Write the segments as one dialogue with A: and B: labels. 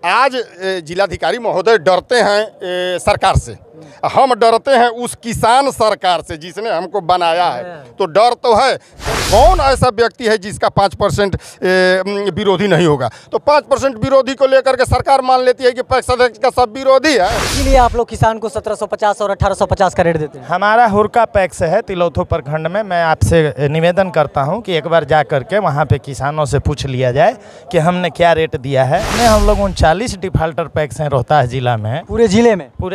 A: आज जिलाधिकारी महोदय डरते हैं सरकार से, हम डरते हैं उस किसान सरकार से जिसने हमको बनाया है। तो डर तो है, कौन ऐसा व्यक्ति है जिसका 5% विरोधी नहीं होगा? तो 5% विरोधी को लेकर के सरकार मान लेती है कि पैक्स अध्यक्ष का सब विरोधी है।
B: इसीलिए आप लोग किसान को 1750 और 1850 का रेट देते हैं।
C: हमारा हुरका पैक्स है तिलौथू प्रखंड में। मैं आपसे निवेदन करता हूं कि एक बार जा करके वहां पे किसानों से पूछ लिया जाए कि हमने क्या रेट दिया है। हम लोग 39 डिफाल्टर पैक्स हैं रोहतास जिला में,
B: पूरे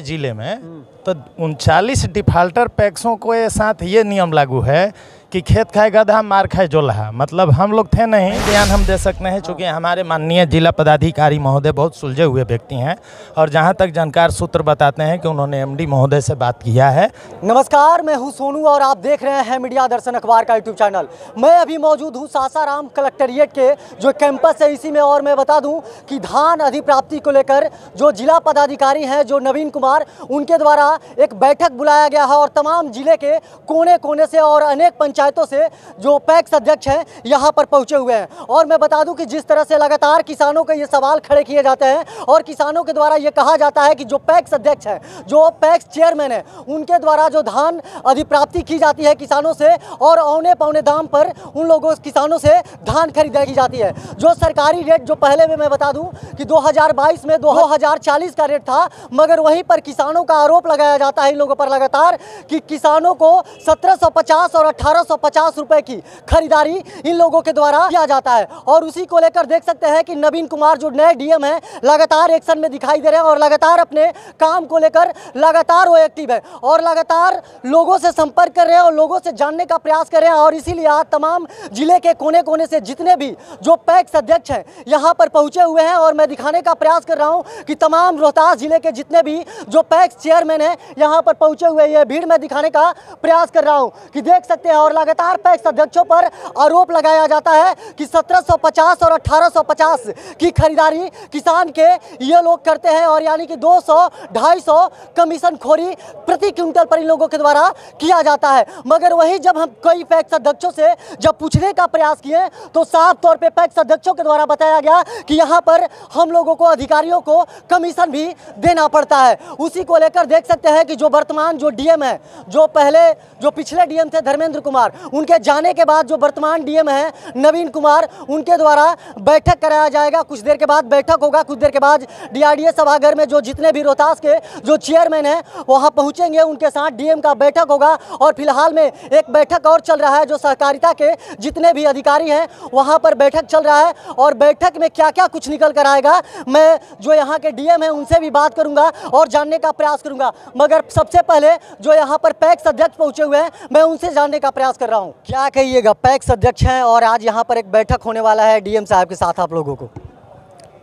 B: जिले में।
C: तो 39 डिफाल्टर पैक्सों के साथ ये नियम लागू है कि खेत खाए गधा मार खाए जोल्हा। मतलब हम लोग थे नहीं, बयान हम दे सकते हैं चूँकि हमारे माननीय जिला पदाधिकारी महोदय बहुत सुलझे हुए व्यक्ति हैं और जहां तक जानकार सूत्र बताते हैं कि उन्होंने एमडी महोदय से बात किया है।
B: नमस्कार, मैं हूं सोनू और आप देख रहे हैं मीडिया दर्शन अखबार का यूट्यूब चैनल। मैं अभी मौजूद हूं सासाराम कलेक्ट्रेट के जो कैंपस है इसी में, और मैं बता दूं कि धान अधिप्राप्ति को लेकर जो जिला पदाधिकारी हैं जो नवीन कुमार, उनके द्वारा एक बैठक बुलाया गया है और तमाम जिले के कोने कोने से और अनेक पंचायतों से जो पैक्स अध्यक्ष हैं यहाँ पर पहुँचे हुए हैं। और मैं बता दूं कि जिस तरह से लगातार किसानों के ये सवाल खड़े किए जाते हैं और किसानों के द्वारा ये कहा जाता है कि जो पैक्स अध्यक्ष हैं, जो पैक्स चेयरमैन है, उनके द्वारा जो धान अधिप्राप्ति की जाती है किसानों से और औने पौने दाम पर उन लोगों किसानों से धान खरीदाई जाती है। जो सरकारी रेट जो पहले में मैं बता दूं कि 2022 में 2040 का रेट था, मगर वहीं पर किसानों का आरोप लगाया जाता है इन लोगों पर लगातार कि किसानों को 1750 और 1850 रुपए की खरीदारी इन लोगों के द्वारा किया जाता है। और उसी को लेकर देख सकते हैं कि नवीन कुमार जो नए डीएम हैं लगातार एक्शन में दिखाई दे रहे हैं और लगातार अपने काम को लेकर लगातार वो एक्टिव है और लगातार लोगों से संपर्क कर रहे हैं और लोगों से जानने का प्रयास कर रहे हैं। और इसीलिए आज तमाम जिले के कोने कोने से जितने भी जो पैक्स अध्यक्ष हैं यहाँ पर पहुंचे हुए हैं और मैं दिखाने का प्रयास कर रहा हूँ कि तमाम रोहतास जिले के जितने भी जो पैक्स चेयरमैन हैं यहाँ पर पहुंचे हुए हैं। ये भीड़ में दिखाने का प्रयास कर रहा हूँ कि देख सकते हैं। और लगातार पैक्स अध्यक्षों पर आरोप लगाया जाता है कि 1750 और 1850 की खरीदारी किसान के ये लोग करते हैं और यानी कि 200-250 कमीशन खोरी प्रति क्विंटल पर इन लोगों के द्वारा किया जाता है। मगर वहीं जब हम कई पैक्स अध्यक्षों से जब पूछने का प्रयास किए तो साफ तौर पे पैक्स अध्यक्षों के द्वारा बताया गया कि यहाँ पर हम लोगों को अधिकारियों को कमीशन भी देना पड़ता है। उसी को लेकर देख सकते हैं कि जो वर्तमान जो डीएम है, जो पिछले डीएम थे धर्मेंद्र कुमार, उनके जाने के बाद जो वर्तमान डीएम है नवीन कुमार, उनके द्वारा बैठक कराया जाएगा। कुछ देर के बाद बैठक होगा, कुछ देर के बाद डीआरडीए सभागार में जो जितने भी रोहतास के जो चेयरमैन हैं वहां पहुंचेंगे, उनके साथ डीएम का बैठक होगा। और फिलहाल में एक बैठक और चल रहा है, जो सहकारिता के जितने भी अधिकारी हैं वहां पर बैठक चल रहा है और बैठक में क्या क्या कुछ निकल कर आएगा मैं जो यहाँ के डीएम है उनसे भी बात करूंगा और जानने का प्रयास करूंगा। मगर सबसे पहले जो यहाँ पर पैक्स अध्यक्ष पहुंचे हुए हैं मैं उनसे जानने का प्रयास कर रहा हूँ। क्या कहिएगा, पैक्स अध्यक्ष हैं और आज यहाँ पर एक बैठक होने वाला है डीएम साहब के साथ आप लोगों को।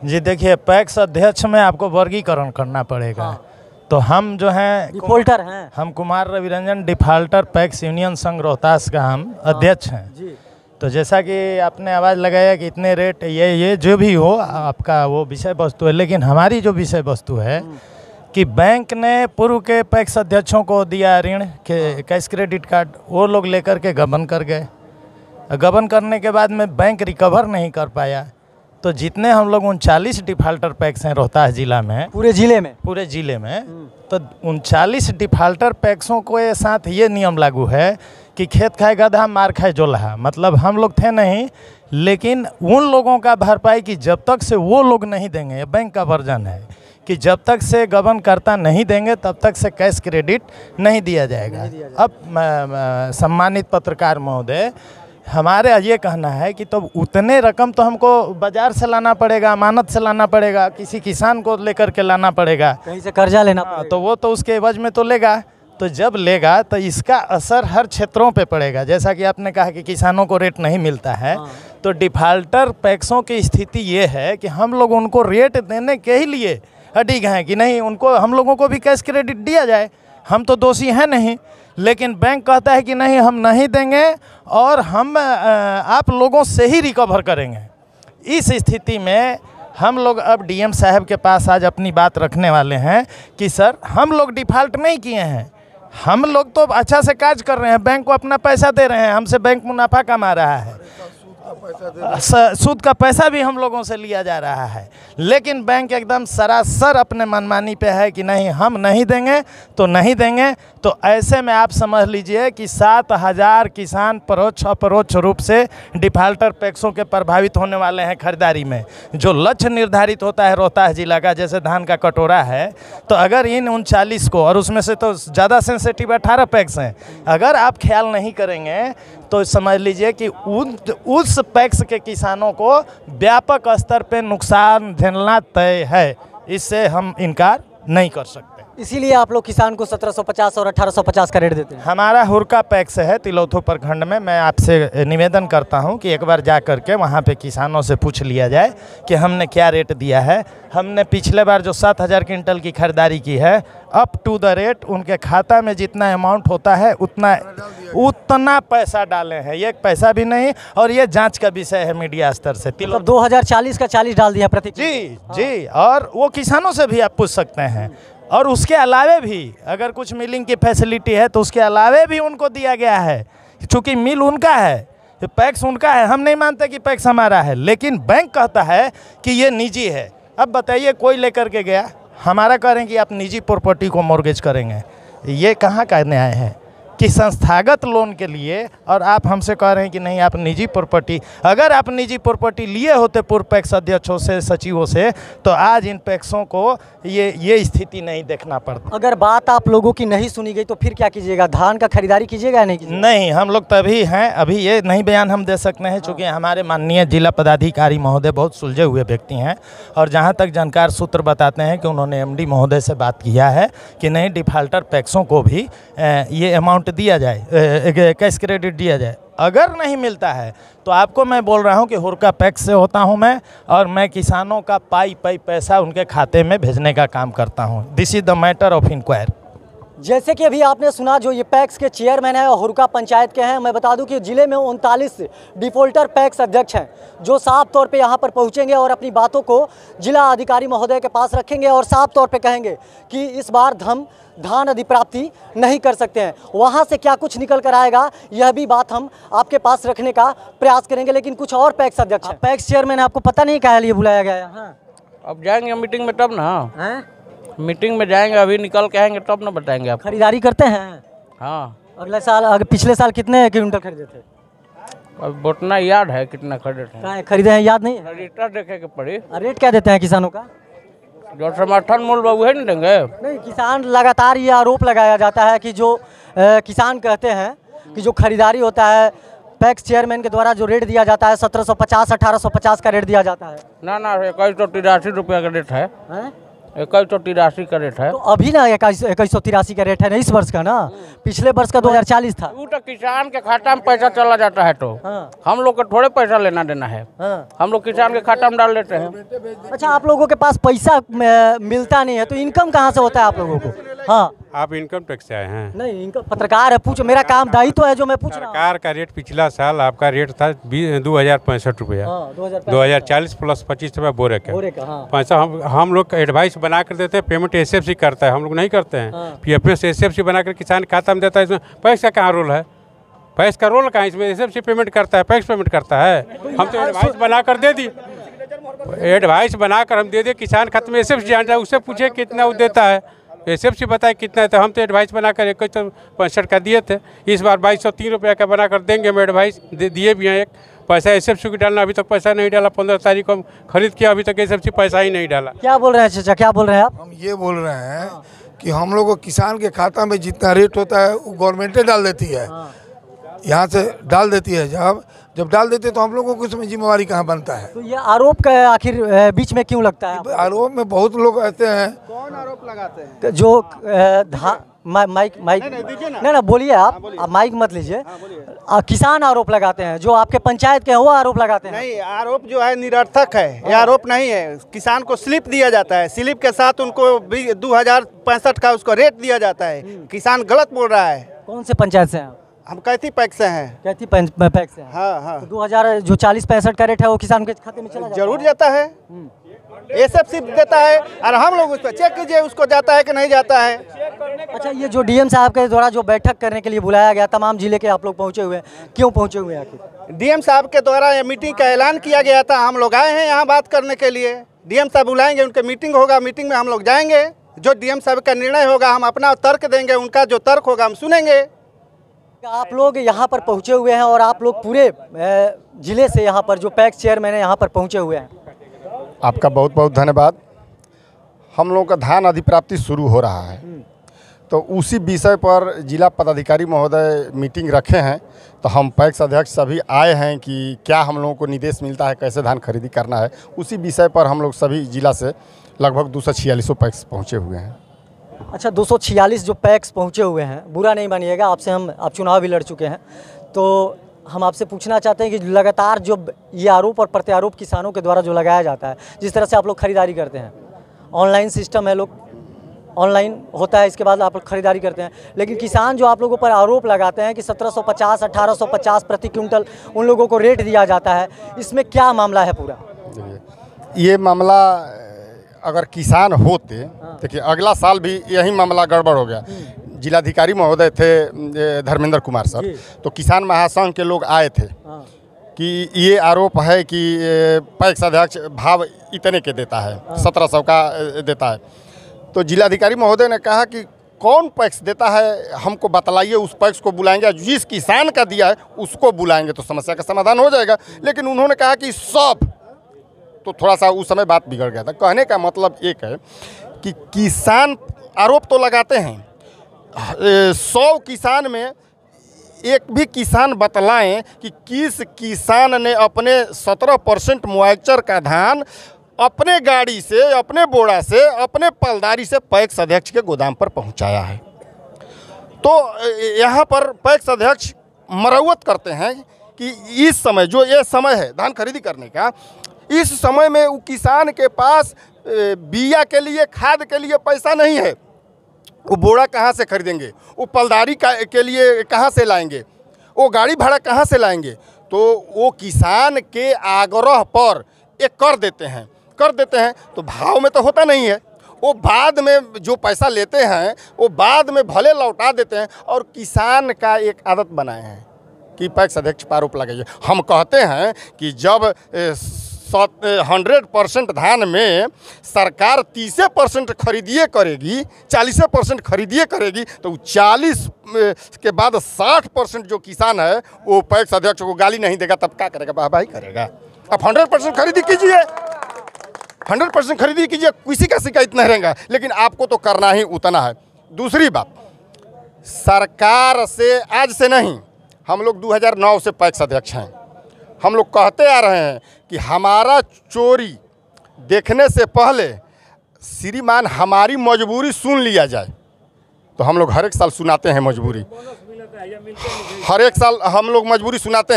C: जी देखिए, पैक्स अध्यक्ष में आपको वर्गीकरण करना पड़ेगा। हाँ। तो हम जो हैं
B: डिफॉल्टर हैं,
C: हम Kumar Raviranjan defaulter PACS union संघ रोहतास का हम अध्यक्ष हैं जी। तो जैसा कि आपने आवाज़ लगाया कि इतने रेट ये जो भी हो आपका वो विषय वस्तु है, लेकिन हमारी जो विषय वस्तु है कि बैंक ने पूर्व के पैक्स अध्यक्षों को दिया ऋण के कैश क्रेडिट कार्ड, वो लोग लेकर के गबन कर गए। गबन करने के बाद में बैंक रिकवर नहीं कर पाया। तो जितने हम लोग 39 डिफाल्टर पैक्स हैं रोहतास जिला में, पूरे जिले में तो 39 डिफाल्टर पैक्सों के साथ ये नियम लागू है कि खेत खाए गधा मार खाए जोल्हा। मतलब हम लोग थे नहीं, लेकिन उन लोगों का भरपाई की जब तक से वो लोग नहीं देंगे, बैंक का वर्जन है कि जब तक से गबन करता नहीं देंगे तब तक से कैश क्रेडिट नहीं दिया जाएगा। अब सम्मानित पत्रकार महोदय, हमारे ये कहना है कि तो उतने रकम तो हमको बाजार से लाना पड़ेगा, अमानत से लाना पड़ेगा, किसी किसान को लेकर के लाना पड़ेगा,
B: कहीं से कर्जा लेना पड़ेगा।
C: तो वो तो उसके एवज में तो लेगा। तो जब लेगा तो इसका असर हर क्षेत्रों पे पड़ेगा। जैसा कि आपने कहा कि किसानों को रेट नहीं मिलता है, तो डिफाल्टर पैक्सों की स्थिति ये है कि हम लोग उनको रेट देने के ही लिए अडिग हैं कि नहीं, उनको हम लोगों को भी कैश क्रेडिट दिया जाए। हम तो दोषी हैं नहीं, लेकिन बैंक कहता है कि नहीं हम नहीं देंगे और हम आप लोगों से ही रिकवर करेंगे। इस स्थिति में हम लोग अब डीएम साहब के पास आज अपनी बात रखने वाले हैं कि सर हम लोग डिफ़ॉल्ट नहीं किए हैं, हम लोग तो अच्छा से काज कर रहे हैं, बैंक को अपना पैसा दे रहे हैं, हमसे बैंक मुनाफा कमा रहा है। सूद का पैसा भी हम लोगों से लिया जा रहा है। लेकिन बैंक एकदम सरासर अपने मनमानी पे है कि नहीं, हम नहीं देंगे तो नहीं देंगे। तो ऐसे में आप समझ लीजिए कि 7,000 किसान परोक्ष अपरोक्ष रूप से डिफाल्टर पैक्सों के प्रभावित होने वाले हैं खरीदारी में। जो लक्ष्य निर्धारित होता है रोहतास जिला का, जैसे धान का कटोरा है, तो अगर इन 39 को, और उसमें से तो ज़्यादा सेंसिटिव 18 पैक्स हैं, अगर आप ख्याल नहीं करेंगे तो समझ लीजिए कि उस पैक्स के किसानों को व्यापक स्तर पे नुकसान झेलना तय है। इससे हम इनकार नहीं कर सकते।
B: इसीलिए आप लोग किसान को 1750 और 1850 का रेट देते हैं।
C: हमारा हुरका पैक्स है तिलौथू प्रखंड में। मैं आपसे निवेदन करता हूं कि एक बार जा करके वहां पे किसानों से पूछ लिया जाए कि हमने क्या रेट दिया है। हमने पिछले बार जो 7,000 क्विंटल की खरीदारी की है, अप टू द रेट उनके खाता में जितना अमाउंट होता है उतना पैसा डाले हैं, एक पैसा भी नहीं। और ये जांच का विषय है मीडिया स्तर से।
B: मतलब 2040 का 40 डाल दिया प्रति।
C: जी, और वो किसानों से भी आप पूछ सकते हैं। और उसके अलावे भी अगर कुछ मिलिंग की फैसिलिटी है तो उसके अलावे भी उनको दिया गया है, चूँकि मिल उनका है, पैक्स उनका है। हम नहीं मानते कि पैक्स हमारा है, लेकिन बैंक कहता है कि ये निजी है। अब बताइए, कोई लेकर के गया, हमारा कह रहे हैं कि आप निजी प्रॉपर्टी को मॉर्गेज करेंगे। ये कहाँ का न्याय है कि संस्थागत लोन के लिए और आप हमसे कह रहे हैं कि नहीं आप निजी प्रॉपर्टी। अगर आप निजी प्रॉपर्टी लिए होते पूर्व पैक्स अध्यक्षों से, सचिवों से, तो आज इन पैक्सों को ये स्थिति नहीं देखना पड़ता।
B: अगर बात आप लोगों की नहीं सुनी गई तो फिर क्या कीजिएगा? धान का खरीदारी कीजिएगा या नहीं कीजिएगा?
C: नहीं, हम लोग तभी हैं, अभी ये नहीं बयान हम दे सकते हैं क्योंकि हमारे माननीय जिला पदाधिकारी महोदय बहुत सुलझे हुए व्यक्ति हैं। और जहाँ तक जानकार सूत्र बताते हैं कि उन्होंने MD महोदय से बात किया है कि नहीं, डिफाल्टर पैक्सों को भी ये अमाउंट दिया जाए, कैश क्रेडिट दिया जाए। अगर नहीं मिलता है तो आपको मैं बोल रहा हूं कि हुरका पैक्स से होता हूं मैं, और मैं किसानों का पाई पैसा उनके खाते में भेजने का काम करता हूं। This is the matter of inquiry.
B: जैसे कि अभी आपने सुना, जो ये पैक्स के चेयरमैन है हुरका पंचायत के हैं। मैं बता दूं कि जिले में 39 डिफॉल्टर पैक्स अध्यक्ष हैं, जो साफ तौर पे यहाँ पर पहुँचेंगे और अपनी बातों को जिला अधिकारी महोदय के पास रखेंगे और साफ तौर पे कहेंगे कि इस बार हम धान अधिप्राप्ति नहीं कर सकते हैं। वहाँ से क्या कुछ निकल कर आएगा, यह भी बात हम आपके पास रखने का प्रयास करेंगे। लेकिन कुछ और पैक्स अध्यक्ष, पैक्स चेयरमैन, आपको पता नहीं क्या लिए बुलाया गया है? हाँ,
D: अब जाएंगे मीटिंग में तब ना।
B: हैं?
D: मीटिंग में जाएंगे, अभी निकल के आएंगे तब ना बताएंगे आप।
B: खरीदारी करते हैं?
D: हाँ।
B: अगले साल, पिछले साल कितने क्विंटल खरीदे थे?
D: अब उतना याद है कितना खरीदे थे?
B: खरीदे हैं, याद नहीं है?
D: रजिस्टर देखे के पड़ी।
B: रेट क्या देते हैं किसानों का?
D: जो समर्थन मूल्य वो है नहीं देंगे। नहीं,
B: किसान लगातार ये आरोप लगाया जाता है कि जो किसान कहते हैं कि जो खरीदारी होता है पैक्स चेयरमैन के द्वारा जो रेट दिया जाता है 1750 1850 का रेट दिया जाता है।
D: ना 2183 रुपया का रेट है। 2183 का रेट है।
B: तो अभी ना 2183 का रेट है ना, इस वर्ष का ना। पिछले वर्ष का 2040 था।
D: वो तो किसान के खाता में पैसा चला जाता है तो हम लोग को थोड़े पैसा लेना देना है। हम लोग किसान के खाता में डाल देते हैं।
B: अच्छा, आप लोगों के पास पैसा मिलता नहीं है तो इनकम कहाँ से होता है आप लोगों को? हाँ,
E: आप इनकम टैक्स से आए हैं?
B: नहीं, इनकम पत्रकार है, पूछो, मेरा काम दायित्व है जो मैं पूछ रहा हूँ।
E: सरकार का रेट पिछला साल आपका रेट था 2065 रुपया। 2040 प्लस 25 रुपया बोरे का पैसा हम लोग एडवाइस बना कर देते हैं। पेमेंट SFC करता है, हम लोग नहीं करते हैं। PFS SFC बनाकर किसान खाता में देता है। इसमें पैक्स का कहाँ रोल है? पैक्स का रोल कहाँ? इसमें SFC पेमेंट करता है, पैक्स पेमेंट करता है। हम तो एडवाइस बनाकर दे दी, एडवाइस बनाकर हम दे दिए। किसान खाते में SFC जान जाए, उससे पूछे कितना वो देता है, SFC बताए कितना है। तो हम तो एडवाइस बनाकर 2165 का दिए थे। इस बार 2203 रुपया का बनाकर देंगे। हम एडवाइस दिए भी हैं। एक पैसा SFC की डालना, अभी तक पैसा नहीं डाला। 15 तारीख को हम खरीद किया, अभी तक SFC पैसा ही नहीं डाला।
B: क्या बोल रहे हैं चाचा, क्या बोल रहे हैं आप?
F: हम ये बोल रहे हैं कि हम लोग को किसान के खाता में जितना रेट होता है वो गवर्नमेंट डाल देती है, यहाँ से डाल देती है। जब डाल देते तो हम लोगों को इसमें जिम्मेवारी कहाँ बनता है?
B: तो ये आरोप का आखिर बीच में क्यों लगता है?
F: आरोप में बहुत लोग ऐसे हैं।
G: कौन आरोप लगाते हैं?
B: जो माइक नहीं, बोलिए आप माइक मत लीजिए। किसान आरोप लगाते हैं, जो आपके पंचायत के हैं वो आरोप लगाते हैं।
G: नहीं, आरोप जो है निरर्थक है, ये आरोप नहीं है। किसान को स्लिप दिया जाता है, स्लिप के साथ उनको 2065 का उसको रेट दिया जाता है। किसान गलत बोल रहा है।
B: कौन से पंचायत से हैं आप?
G: हम कैथी पैक्स से हैं।
B: कैथी पैक्स से हैं?
G: हाँ।
B: तो 2000 जो 40-65 का रेट है वो किसान के खाते में चला
G: जरूर जाता है। SFC देता है और हम लोग उस पर चेक कीजिए उसको जाता है कि नहीं जाता है।
B: अच्छा, ये जो DM साहब के द्वारा जो बैठक करने के लिए बुलाया गया, तमाम जिले के आप लोग पहुँचे हुए हैं, क्यों पहुँचे हुए हैं आखिर?
G: डीएम साहब के द्वारा ये मीटिंग का ऐलान किया गया था। हम लोग आए हैं यहाँ बात करने के लिए। डीएम साहब बुलाएंगे, उनके मीटिंग होगा, मीटिंग में हम लोग जाएंगे। जो डीएम साहब का निर्णय होगा हम अपना तर्क देंगे, उनका जो तर्क होगा हम सुनेंगे।
B: आप लोग यहाँ पर पहुँचे हुए हैं और आप लोग पूरे जिले से यहाँ पर जो पैक्स चेयरमैन है यहाँ पर पहुँचे हुए हैं।
A: आपका बहुत बहुत धन्यवाद। हम लोगों का धान अधिप्राप्ति शुरू हो रहा है, तो उसी विषय पर जिला पदाधिकारी महोदय मीटिंग रखे हैं। तो हम पैक्स अध्यक्ष सभी आए हैं कि क्या हम लोगों को निर्देश मिलता है, कैसे धान खरीदी करना है। उसी विषय पर हम लोग सभी जिला से लगभग 246 पैक्स पहुँचे हुए हैं।
B: अच्छा, 246 जो पैक्स पहुँचे हुए हैं, बुरा नहीं मानिएगा, आपसे आप चुनाव भी लड़ चुके हैं, तो हम आपसे पूछना चाहते हैं कि लगातार जो ये आरोप और प्रत्यारोप किसानों के द्वारा जो लगाया जाता है, जिस तरह से आप लोग खरीदारी करते हैं, ऑनलाइन सिस्टम है, लोग ऑनलाइन होता है, इसके बाद आप लोग खरीदारी करते हैं, लेकिन किसान जो आप लोगों पर आरोप लगाते हैं कि 1750 1850 प्रति क्विंटल उन लोगों को रेट दिया जाता है, इसमें क्या मामला है पूरा?
A: ये मामला अगर किसान होते, देखिए अगला साल भी यही मामला गड़बड़ हो गया। जिलाधिकारी महोदय थे धर्मेंद्र कुमार सर, तो किसान महासंघ के लोग आए थे कि ये आरोप है कि पैक्स अध्यक्ष भाव इतने के देता है, 1700 का देता है। तो जिलाधिकारी महोदय ने कहा कि कौन पैक्स देता है हमको बतलाइए, उस पैक्स को बुलाएंगे, जिस किसान का दिया है उसको बुलाएंगे तो समस्या का समाधान हो जाएगा। लेकिन उन्होंने कहा कि सब, तो थोड़ा सा उस समय बात बिगड़ गया था। कहने का मतलब एक है कि किसान आरोप तो लगाते हैं, 100 किसान में एक भी किसान बतलाएं कि किस किसान ने अपने 17% मुआवजा का धान अपने गाड़ी से, अपने बोरा से, अपने पलदारी से पैक्स अध्यक्ष के गोदाम पर पहुंचाया है। तो यहाँ पर पैक्स अध्यक्ष मरौवत करते हैं कि इस समय जो ये समय है धान खरीदी करने का, इस समय में वो किसान के पास बिया के लिए, खाद के लिए पैसा नहीं है। वो बोरा कहाँ से खरीदेंगे, वो पलदारी के लिए कहाँ से लाएंगे, वो गाड़ी भाड़ा कहाँ से लाएंगे। तो वो किसान के आग्रह पर एक कर देते हैं तो भाव में तो होता नहीं है। वो बाद में जो पैसा लेते हैं वो बाद में भले लौटा देते हैं। और किसान का एक आदत बनाए हैं कि पैक्स अध्यक्ष पर आरोप लगाइए। हम कहते हैं कि जब 100% धान में सरकार 30% खरीदिए करेगी, 40% खरीदिए करेगी, तो 40 के बाद 60% जो किसान है वो पैक्स अध्यक्ष को गाली नहीं देगा, तब क्या करेगा? वाहवाही करेगा। अब 100% खरीदी कीजिए, 100% खरीदी कीजिए, किसी का शिकायत नहीं रहेगा, लेकिन आपको तो करना ही उतना है। दूसरी बात, सरकार से आज से नहीं, हम लोग 2009 से पैक्स अध्यक्ष हैं। हम लोग कहते आ रहे हैं कि हमारा चोरी देखने से पहले श्रीमान हमारी मजबूरी सुन लिया जाए। तो हम लोग हर एक साल सुनाते हैं मजबूरी, हर एक साल हम लोग मजबूरी सुनाते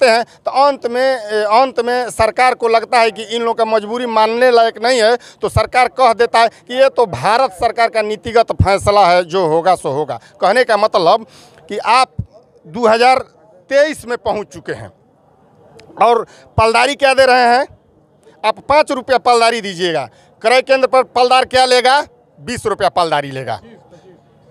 A: हैं। तो अंत में सरकार को लगता है कि इन लोगों का मजबूरी मानने लायक नहीं है, तो सरकार कह देता है कि ये तो भारत सरकार का नीतिगत फैसला है, जो होगा सो होगा। कहने का मतलब कि आप 2023 में पहुंच चुके हैं और पलदारी क्या दे रहे हैं? आप 5 रुपया पलदारी दीजिएगा, क्रय केंद्र पर पलदार क्या लेगा? 20 रुपया पलदारी लेगा,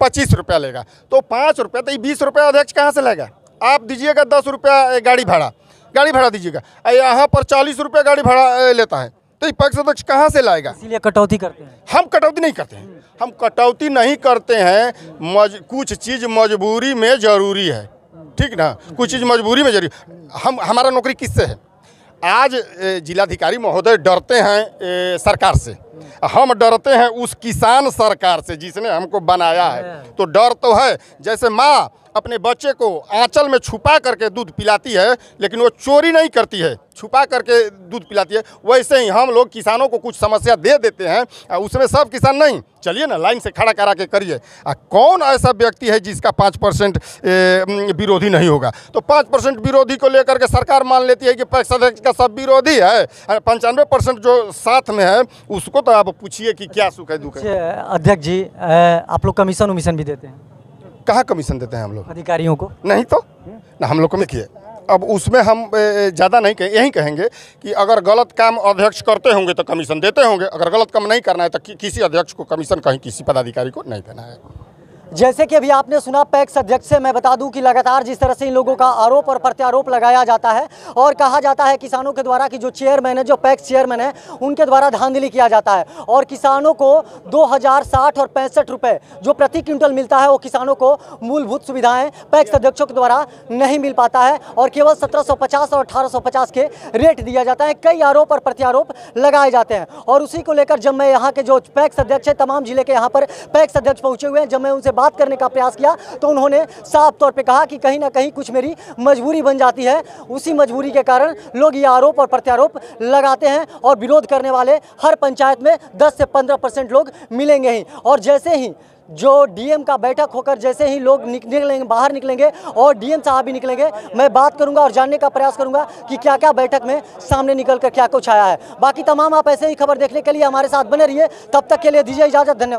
A: 25 रुपया लेगा। तो 5 रुपया, तो ये 20 रुपया अध्यक्ष कहाँ से लेगा? आप दीजिएगा 10 रुपया गाड़ी भाड़ा दीजिएगा, यहाँ पर 40 रुपया गाड़ी भाड़ा लेता है, तो ये पैक्स अध्यक्ष कहाँ से लाएगा?
B: इसीलिए कटौती करते हैं।
A: हम कटौती नहीं करते हैं, हम कटौती नहीं करते हैं। कुछ चीज़ मजबूरी में ज़रूरी है, ठीक ना? कुछ चीज़ मजबूरी में जरूरी। हमारा नौकरी किससे है? आज जिलाधिकारी महोदय डरते हैं सरकार से, हम डरते हैं उस किसान सरकार से जिसने हमको बनाया है। तो डर तो है, जैसे माँ अपने बच्चे को आंचल में छुपा करके दूध पिलाती है, लेकिन वो चोरी नहीं करती है, छुपा करके दूध पिलाती है, वैसे ही हम लोग किसानों को कुछ समस्या दे देते हैं। उसमें सब किसान नहीं, चलिए ना लाइन से खड़ा करा के करिए। कौन ऐसा व्यक्ति है जिसका 5% विरोधी नहीं होगा? तो 5% विरोधी को लेकर के सरकार मान लेती है कि पैक्स अध्यक्ष का सब विरोधी है, 95% जो साथ में है उसको तो आप पूछिए कि क्या सुख है दुख है।
B: अध्यक्ष जी, आप लोग कमीशन भी देते हैं?
A: कहाँ कमीशन देते हैं हम लोग?
B: अधिकारियों को नहीं,
A: तो ना हम लोग को देखिए। अब उसमें हम ज़्यादा नहीं यही कहेंगे कि अगर गलत काम अध्यक्ष करते होंगे तो कमीशन देते होंगे, अगर गलत काम नहीं करना है तो किसी अध्यक्ष को कमीशन कहीं किसी पदाधिकारी को नहीं देना है।
B: जैसे कि अभी आपने सुना पैक्स अध्यक्ष से, मैं बता दूं कि लगातार जिस तरह से इन लोगों का आरोप और प्रत्यारोप लगाया जाता है और कहा जाता है किसानों के द्वारा कि जो चेयरमैन है, जो पैक्स चेयरमैन है, उनके द्वारा धांधली किया जाता है और किसानों को 2060 और 65 रुपये जो प्रति क्विंटल मिलता है वो किसानों को मूलभूत सुविधाएं पैक्स अध्यक्षों के द्वारा नहीं मिल पाता है और केवल 1750 और 1850 के रेट दिया जाता है। कई आरोप और प्रत्यारोप लगाए जाते हैं और उसी को लेकर जब मैं यहाँ के जो पैक्स अध्यक्ष है, तमाम जिले के यहाँ पर पैक्स अध्यक्ष पहुँचे हुए हैं, जब मैं उनसे बात करने का प्रयास किया तो उन्होंने साफ तौर पे कहा कि कहीं ना कहीं कुछ मेरी मजबूरी बन जाती है, उसी मजबूरी के कारण लोग ये आरोप और प्रत्यारोप लगाते हैं और विरोध करने वाले हर पंचायत में 10 से 15% लोग मिलेंगे ही। और जैसे ही जो डीएम का बैठक होकर जैसे ही लोग निकलेंगे, बाहर निकलेंगे और डीएम साहब भी निकलेंगे, मैं बात करूंगा और जानने का प्रयास करूंगा कि क्या क्या बैठक में सामने निकल कर क्या कुछ आया है। बाकी तमाम आप ऐसे ही खबर देखने के लिए हमारे साथ बने रहिए। तब तक के लिए दीजिए इजाज़त, धन्यवाद।